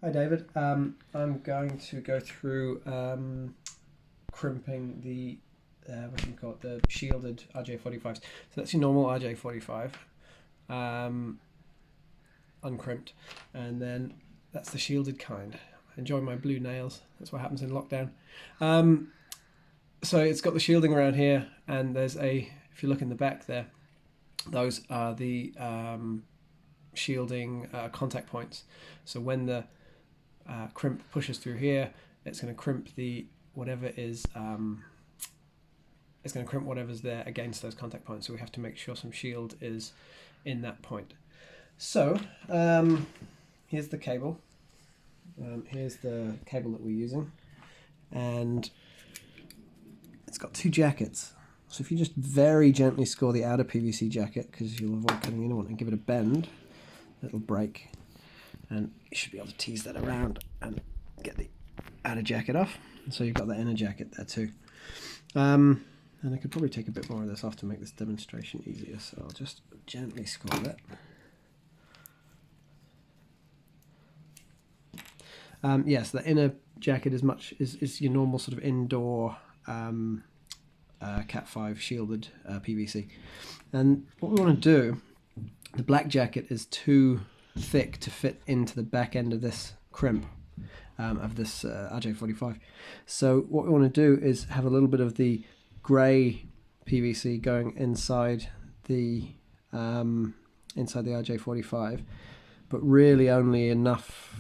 Hi David, I'm going to go through crimping the what do you call it, the shielded RJ45s. So that's your normal RJ45, uncrimped, and then that's the shielded kind. Enjoy my blue nails. That's what happens in lockdown. So it's got the shielding around here, and there's if you look in the back there, those are the shielding contact points. So when the crimp pushes through here, it's going to crimp the whatever is it's going to crimp whatever's there against those contact points. So we have to make sure some shield is in that point. So here's the cable. Here's the cable that we're using, and it's got two jackets. So if you just very gently score the outer PVC jacket, because you'll avoid cutting the inner one, and give it a bend, it'll break, and you should be able to tease that around and get the outer jacket off. So you've got the inner jacket there too. And I could probably take a bit more of this off to make this demonstration easier, so I'll just gently score that. Yes, the inner jacket is your normal sort of indoor CAT5 shielded PVC. And what we want to do, the black jacket is too thick to fit into the back end of this crimp of this RJ45. So what we want to do is have a little bit of the grey PVC going inside the RJ45, but really only enough.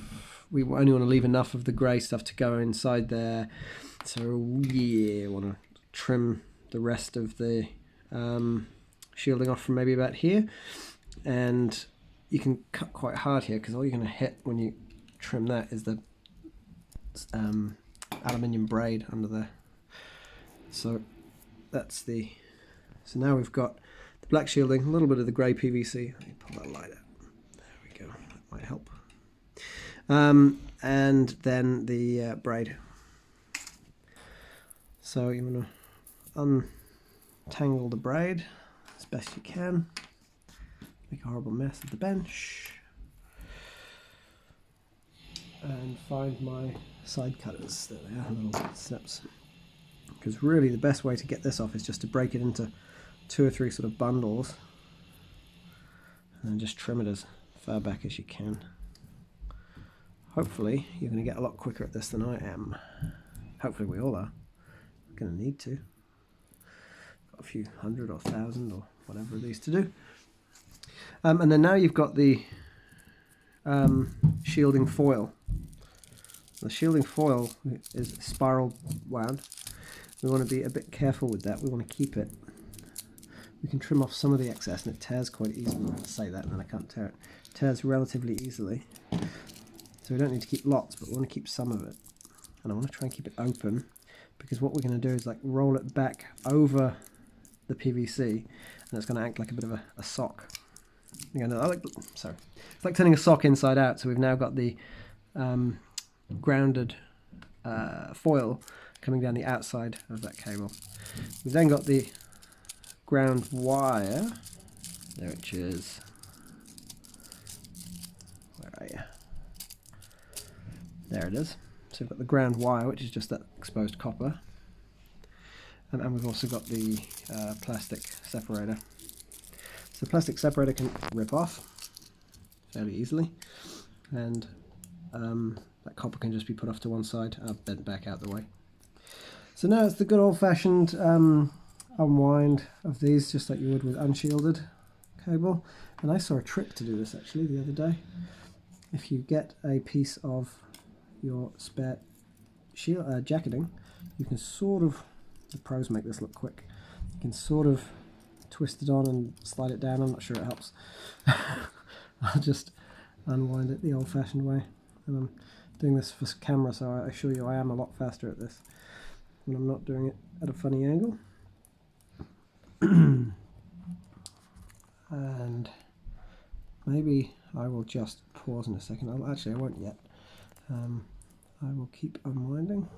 We only want to leave enough of the grey stuff to go inside there. So yeah, I want to trim the rest of the shielding off from maybe about here, and you can cut quite hard here because all you're going to hit when you trim that is the aluminium braid under there. So that's so now we've got the black shielding, a little bit of the grey PVC. Let me pull that light out. There we go. That might help. And then the braid. So you want to untangle the braid as best you can. Make a horrible mess of the bench. And find my side cutters. There they are, little snips. Because really the best way to get this off is just to break it into 2 or 3 sort of bundles, and then just trim it as far back as you can. Hopefully you're going to get a lot quicker at this than I am. Hopefully we all are. We're going to need to. Got a few 100 or 1,000 or whatever of these to do. And then now you've got the shielding foil. The shielding foil is spiral wound. We want to be a bit careful with that. We want to keep it. We can trim off some of the excess, and it tears quite easily. I'll say that and then I can't tear it. It tears relatively easily. So we don't need to keep lots, but we want to keep some of it. And I want to try and keep it open, because what we're going to do is like roll it back over the PVC, and it's going to act like a bit of a sock. It's like turning a sock inside out. So we've now got the grounded foil coming down the outside of that cable. We've then got the ground wire there, which is, where are you? There it is. So we've got the ground wire, which is just that exposed copper, and we've also got the plastic separator. So the plastic separator can rip off fairly easily, and that copper can just be put off to one side. I'll bend back out the way. So now it's the good old-fashioned unwind of these, just like you would with unshielded cable. And I saw a trick to do this actually the other day. If you get a piece of your spare jacketing, you can sort of, the pros make this look quick, you can sort of twist it on and slide it down. I'm not sure it helps. I'll just unwind it the old-fashioned way. And I'm doing this for camera, so I assure you I am a lot faster at this when I'm not doing it at a funny angle. And maybe I will just pause in a second. Actually, I won't yet. I will keep unwinding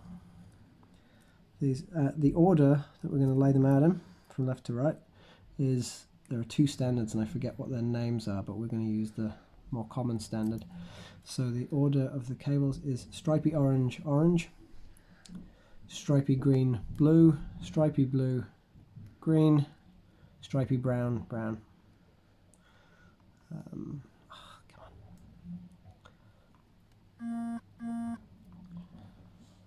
these. The order that we're going to lay them out in, from left to right, is there are 2 standards, and I forget what their names are, but we're going to use the more common standard. So the order of the cables is stripy orange, orange, stripy green, blue, stripy blue, green, stripy brown, brown. Come on.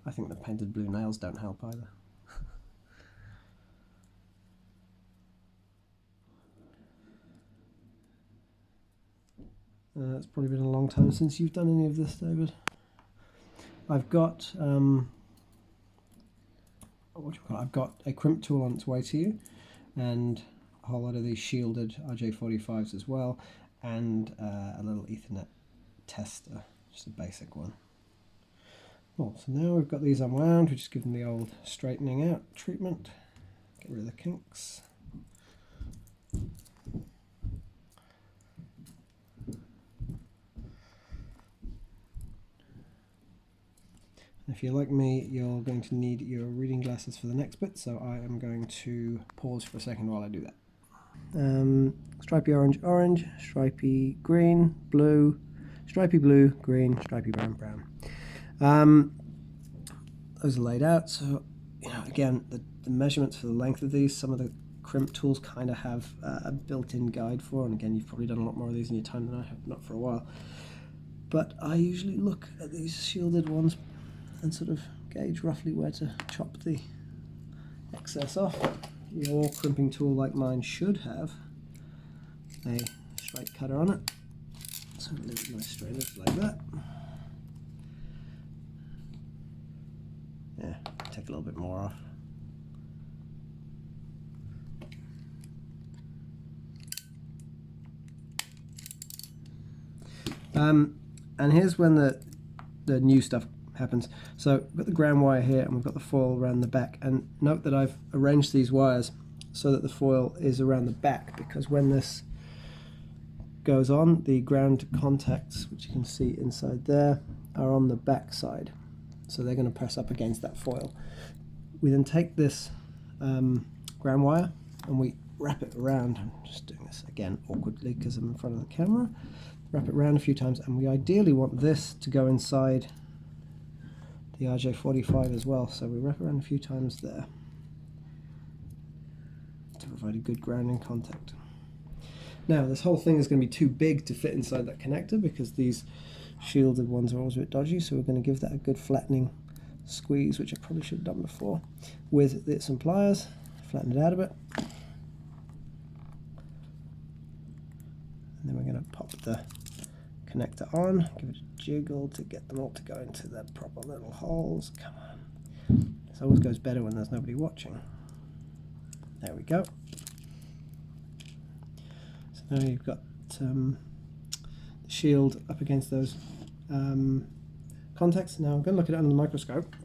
I think the painted blue nails don't help either. It's probably been a long time since you've done any of this, David. I've got I've got a crimp tool on its way to you, and a whole lot of these shielded RJ45s as well, and a little Ethernet tester, just a basic one. Well, so now we've got these unwound, we just give them the old straightening out treatment, get rid of the kinks. If you're like me, you're going to need your reading glasses for the next bit, so I am going to pause for a second while I do that. Stripy orange, orange, stripy green, blue, stripy blue, green, stripy brown, brown. Those are laid out, so again, the measurements for the length of these, some of the crimp tools kind of have a built-in guide for, and again, you've probably done a lot more of these in your time than I have, not for a while. But I usually look at these shielded ones and sort of gauge roughly where to chop the excess off. Your crimping tool, like mine, should have a straight cutter on it, so leave it nice straight edge like that. Yeah, take a little bit more off. And here's when the new stuff happens. So we've got the ground wire here and we've got the foil around the back, and note that I've arranged these wires so that the foil is around the back, because when this goes on, the ground contacts, which you can see inside there, are on the back side, so they're going to press up against that foil. We then take this ground wire and we wrap it around. I'm just doing this again awkwardly because I'm in front of the camera. Wrap it around a few times, and we ideally want this to go inside the RJ45 as well, so we wrap around a few times there to provide a good grounding contact. Now this whole thing is going to be too big to fit inside that connector because these shielded ones are always a bit dodgy, so we're going to give that a good flattening squeeze, which I probably should have done before, with some pliers, flatten it out a bit, and then we're going to pop the connector on, give it a jiggle to get them all to go into their proper little holes. Come on. This always goes better when there's nobody watching. There we go. So now you've got the shield up against those contacts. Now I'm going to look at it under the microscope,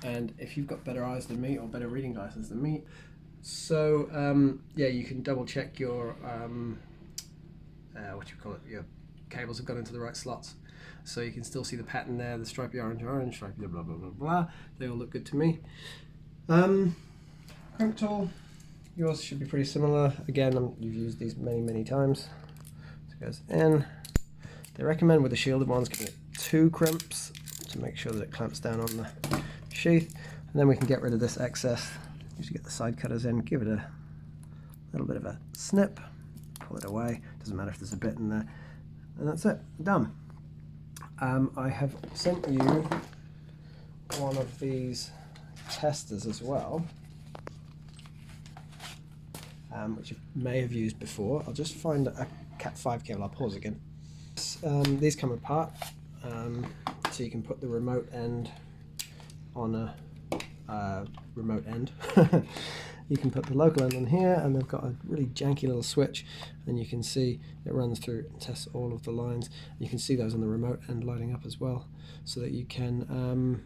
and if you've got better eyes than me or better reading glasses than me, so yeah, you can double check your your cables have gone into the right slots, so you can still see the pattern there, the stripy orange, orange, stripy blah blah blah blah. They all look good to me. Crimp tool, yours should be pretty similar. Again, you've used these many times. So it goes in. They recommend with the shielded ones giving it 2 crimps to make sure that it clamps down on the sheath, and then we can get rid of this excess. Just get the side cutters in, give it a little bit of a snip, pull it away. Doesn't matter if there's a bit in there. And that's it, done. I have sent you one of these testers as well, which you may have used before. I'll just find a CAT5 cable. I'll pause again. These come apart, so you can put the remote end on a remote end. You can put the local end on here, and they've got a really janky little switch, and you can see it runs through and tests all of the lines. You can see those on the remote end lighting up as well, so that you can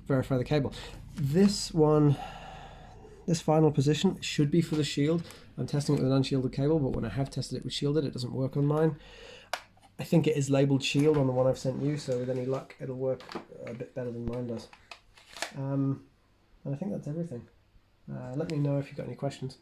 verify the cable. This one, this final position should be for the shield. I'm testing it with an unshielded cable, but when I have tested it with shielded, it doesn't work on mine. I think it is labelled shield on the one I've sent you, so with any luck it'll work a bit better than mine does. And I think that's everything. Let me know if you've got any questions.